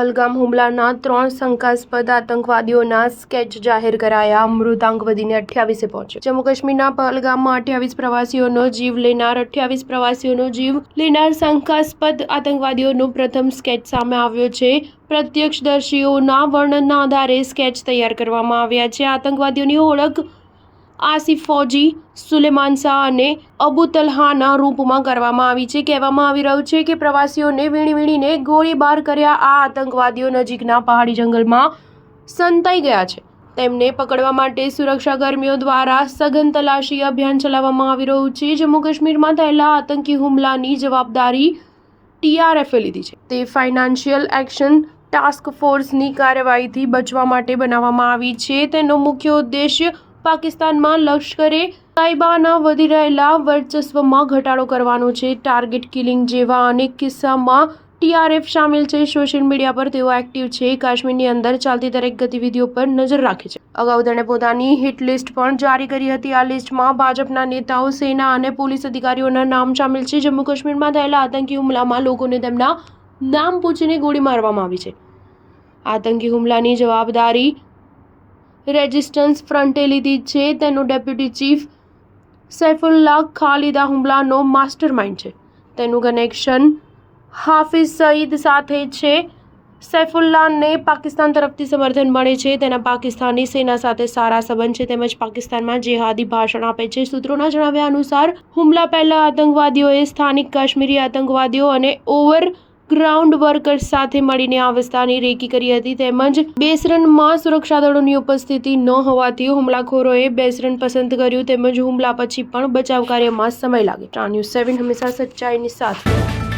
પહલગામ હુમલાના 3 શંકાસ્પદ આતંકવાદીઓના સ્કેચ જાહેર કરાયા। મૃતાંક વધીને 28 પહોંચ્યો। જમ્મુ કાશ્મીરના પહલગામમાં 28 પ્રવાસીઓનો જીવ લેનાર શંકાસ્પદ આતંકવાદીઓનો પ્રથમ સ્કેચ સામે આવ્યો છે। પ્રત્યક્ષદર્શીઓના વર્ણનના આધારે સ્કેચ તૈયાર કરવામાં આવ્યા છે। આતંકવાદીઓની ઓળખ આસિફ ફૌજી, સુલેમાન શાહ અને અબુ તલ્હાના રૂપમાં કરવામાં આવી છે। કહેવામાં આવી રહ્યું છે કે પ્રવાસીઓને વીણીને ગોળીબાર કર્યા આ આતંકવાદીઓ નજીકના પહાડી જંગલમાં સંતાઈ ગયા છે। તેમને પકડવા માટે સુરક્ષાકર્મીઓ દ્વારા સઘન તલાશી અભિયાન ચલાવવામાં આવી રહ્યું છે। જમ્મુ કાશ્મીરમાં થયેલા આતંકી હુમલાની જવાબદારી TRFએ લીધી છે। તે ફાઇનાન્શિયલ એક્શન ટાસ્ક ફોર્સની કાર્યવાહીથી બચવા માટે બનાવવામાં આવી છે। તેનો મુખ્ય ઉદ્દેશ્ય પાકિસ્તાનમાં લશ્કરે તાઇબાના વધી રહેલા વર્ચસ્વમાં ઘટાડો કરવાનો છે। ટાર્ગેટ કિલિંગ જેવા અનેક કિસ્સામાં TRF શામેલ છે। સોશિયલ મીડિયા પર તેઓ એક્ટિવ છે। કાશ્મીરની અંદર ચાલતી દરેક ગતિવિધિઓ પર નજર રાખે છે। અગાઉ તેણે પોતાની હિટ લિસ્ટ પણ જારી કરી હતી। આ લિસ્ટમાં ભાજપના નેતાઓ, સેના અને પોલીસ અધિકારીઓના નામ શામેલ છે। જમ્મુ કાશ્મીરમાં થયેલા આતંકી હુમલામાં લોકોને તેમના નામ પૂછીને ગોળી મારવામાં આવી છે। આતંકી હુમલાની જવાબદારી રેઝિસ્ટન્સ ફ્રન્ટે લીધી છે। તેનો ડેપ્યુટી ચીફ સૈફુલ્લાહ ખાલિદ આ હુમલાનો માસ્ટરમાઇન્ડ છે। તેનું કનેક્શન હાફિઝ સઈદ સાથે છે। સૈફુલ્લાહને પાકિસ્તાન તરફથી સમર્થન મળે છે। તેના પાકિસ્તાની સેના સાથે સારા સંબંધ છે તેમજ પાકિસ્તાનમાં જેહાદી ભાષણ આપે છે। સૂત્રોના જણાવ્યા અનુસાર હુમલા પહેલા આતંકવાદીઓએ સ્થાનિક કાશ્મીરી આતંકવાદીઓ અને ઓવરગ્રાઉન્ડ વર્કર્સ સાથે મળીને આ વિસ્તારની રેકી કરી હતી તેમજ બેસરનમાં સુરક્ષાદળોની ઉપસ્થિતિ ન હોવાથી હુમલાખોરોએ બેસરન પસંદ કર્યું તેમજ હુમલા પછી પણ બચાવ કાર્યમાં સમય લાગે। સ્ટાર ન્યૂઝ 7 હંમેશા સચ્ચાઈની સાથે।